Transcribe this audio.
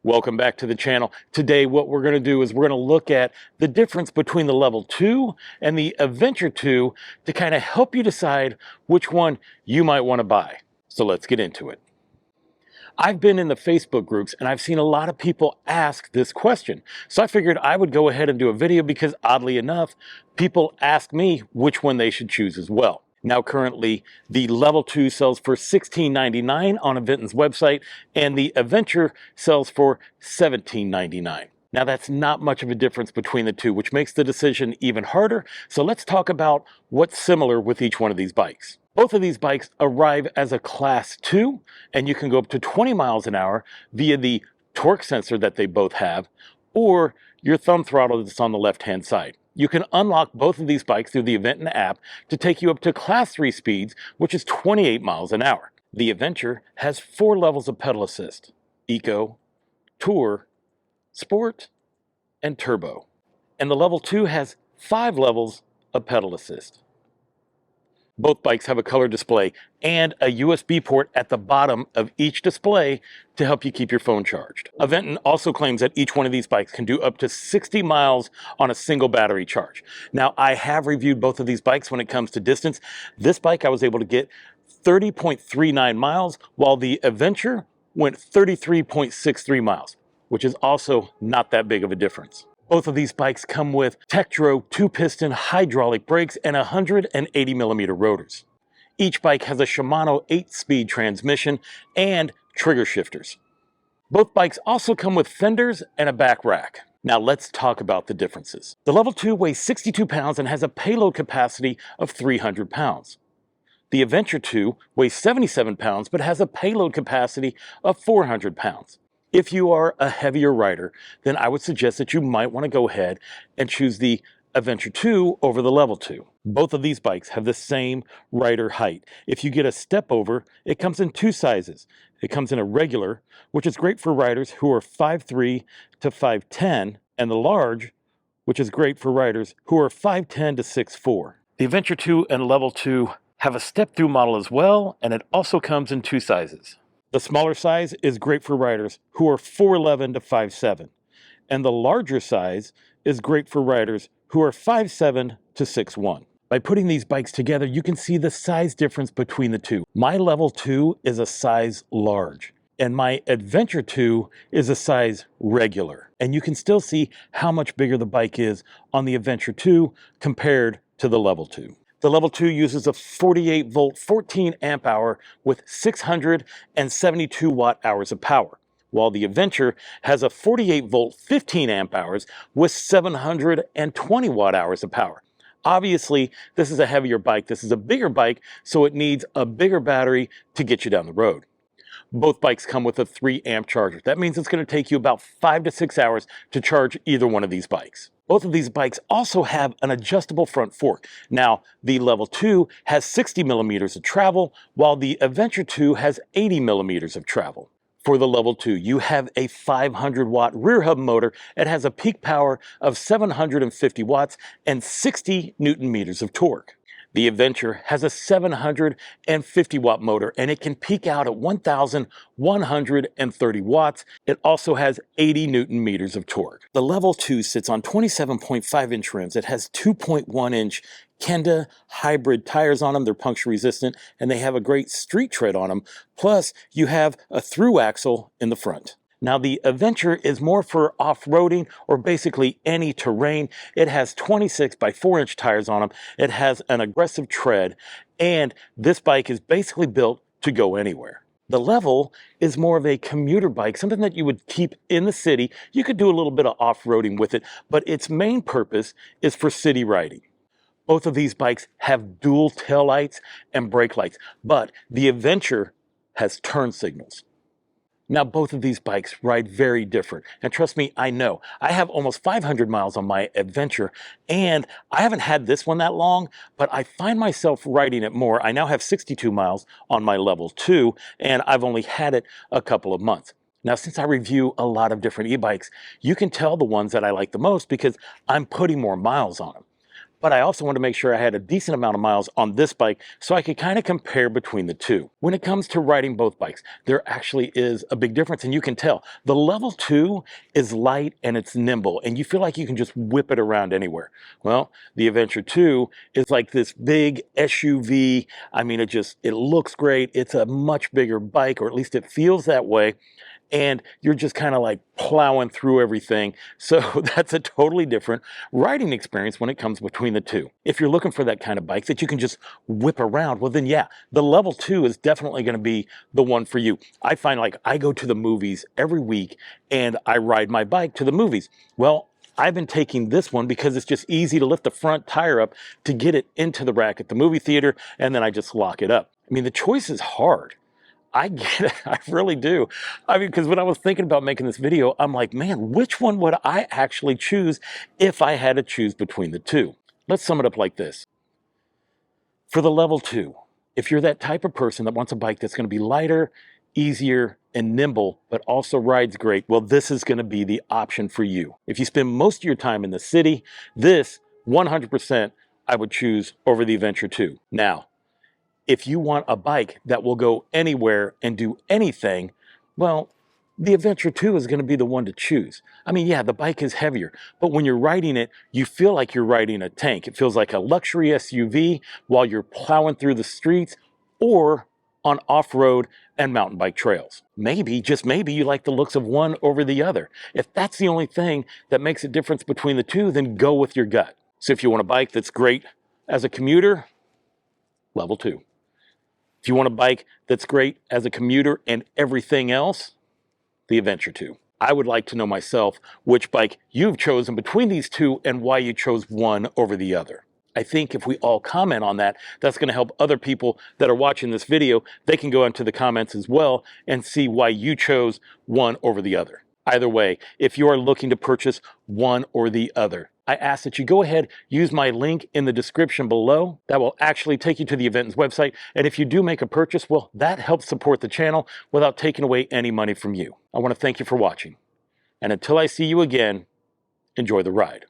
Welcome back to the channel. Today what we're going to do is we're going to look at the difference between the Level 2 and the Aventure 2 to kind of help you decide which one you might want to buy. So let's get into it. I've been in the Facebook groups and I've seen a lot of people ask this question. So I figured I would go ahead and do a video because oddly enough, people ask me which one they should choose as well. Now currently, the Level 2 sells for $16.99 on Aventon's website, and the Aventure sells for $17.99. Now that's not much of a difference between the two, which makes the decision even harder. So let's talk about what's similar with each one of these bikes. Both of these bikes arrive as a Class 2, and you can go up to 20 miles an hour via the torque sensor that they both have, or your thumb throttle that's on the left-hand side. You can unlock both of these bikes through the Aventon app to take you up to Class 3 speeds, which is 28 miles an hour. The Aventure has 4 levels of pedal assist: Eco, Tour, Sport, and Turbo. And the Level 2 has 5 levels of pedal assist. Both bikes have a color display and a USB port at the bottom of each display to help you keep your phone charged. Aventon also claims that each one of these bikes can do up to 60 miles on a single battery charge. Now, I have reviewed both of these bikes when it comes to distance. This bike I was able to get 30.39 miles, while the Aventure went 33.63 miles, which is also not that big of a difference. Both of these bikes come with Tektro 2-piston hydraulic brakes and 180mm rotors. Each bike has a Shimano 8-speed transmission and trigger shifters. Both bikes also come with fenders and a back rack. Now let's talk about the differences. The Level 2 weighs 62 pounds and has a payload capacity of 300 pounds. The Aventure 2 weighs 77 pounds but has a payload capacity of 400 pounds. If you are a heavier rider, then I would suggest that you might want to go ahead and choose the Aventure 2 over the Level 2. Both of these bikes have the same rider height. If you get a step over, it comes in 2 sizes. It comes in a regular, which is great for riders who are 5'3" to 5'10", and the large, which is great for riders who are 5'10" to 6'4". The Aventure 2 and Level 2 have a step-through model as well, and it also comes in 2 sizes. The smaller size is great for riders who are 4'11" to 5'7", and the larger size is great for riders who are 5'7" to 6'1". By putting these bikes together, you can see the size difference between the two. My Level 2 is a size large, and my Aventure 2 is a size regular. And you can still see how much bigger the bike is on the Aventure 2 compared to the Level 2. The Level 2 uses a 48-volt 14-amp-hour with 672 watt-hours of power, while the Aventure has a 48-volt 15-amp-hours with 720 watt-hours of power. Obviously, this is a heavier bike. This is a bigger bike, so it needs a bigger battery to get you down the road. Both bikes come with a 3-amp charger. That means it's going to take you about 5 to 6 hours to charge either one of these bikes. Both of these bikes also have an adjustable front fork. Now, the Level 2 has 60 millimeters of travel, while the Aventure 2 has 80 millimeters of travel. For the Level 2, you have a 500-watt rear hub motor. It has a peak power of 750 watts and 60 newton meters of torque. The Aventure has a 750-watt motor, and it can peak out at 1,130 watts. It also has 80 newton meters of torque. The Level 2 sits on 27.5-inch rims. It has 2.1-inch Kenda hybrid tires on them. They're puncture resistant, and they have a great street tread on them. Plus, you have a through axle in the front. Now, the Aventure is more for off-roading or basically any terrain. It has 26 by 4-inch tires on them. It has an aggressive tread, and this bike is basically built to go anywhere. The Level is more of a commuter bike, something that you would keep in the city. You could do a little bit of off-roading with it, but its main purpose is for city riding. Both of these bikes have dual taillights and brake lights, but the Aventure has turn signals. Now, both of these bikes ride very different. And trust me, I know. I have almost 500 miles on my Aventure, and I haven't had this one that long, but I find myself riding it more. I now have 62 miles on my Level 2, and I've only had it a couple of months. Now, since I review a lot of different e-bikes, you can tell the ones that I like the most because I'm putting more miles on them. but I also wanted to make sure I had a decent amount of miles on this bike so I could kind of compare between the two. When it comes to riding both bikes, there actually is a big difference, and you can tell. The Level 2 is light and it's nimble, and you feel like you can just whip it around anywhere. Well, the Adventure 2 is like this big SUV. I mean, it looks great. It's a much bigger bike, or at least it feels that way. And you're just kind of like plowing through everything. So that's a totally different riding experience when it comes between the two. If you're looking for that kind of bike that you can just whip around, well then yeah, the Level 2 is definitely going to be the one for you. I find like I go to the movies every week and I ride my bike to the movies. Well, I've been taking this one because it's just easy to lift the front tire up to get it into the rack at the movie theater, and then I just lock it up. I mean, the choice is hard. I get it, I really do. I mean, because when I was thinking about making this video, I'm like, man, which one would I actually choose if I had to choose between the two? Let's sum it up like this. For the Level 2, if you're that type of person that wants a bike that's going to be lighter, easier, and nimble, but also rides great, well, this is going to be the option for you. If you spend most of your time in the city, this 100% I would choose over the Adventure 2. Now, if you want a bike that will go anywhere and do anything, well, the Adventure 2 is going to be the one to choose. I mean, yeah, the bike is heavier, but when you're riding it, you feel like you're riding a tank. It feels like a luxury SUV while you're plowing through the streets or on off-road and mountain bike trails. Maybe, just maybe, you like the looks of one over the other. If that's the only thing that makes a difference between the two, then go with your gut. So if you want a bike that's great as a commuter, Level 2. If you want a bike that's great as a commuter and everything else, the Adventure 2. I would like to know myself which bike you've chosen between these two and why you chose one over the other. I think if we all comment on that, that's going to help other people that are watching this video. They can go into the comments as well and see why you chose one over the other. Either way, if you are looking to purchase one or the other, I ask that you go ahead, use my link in the description below. That will actually take you to the Aventon's website. And if you do make a purchase, well, that helps support the channel without taking away any money from you. I want to thank you for watching. And until I see you again, enjoy the ride.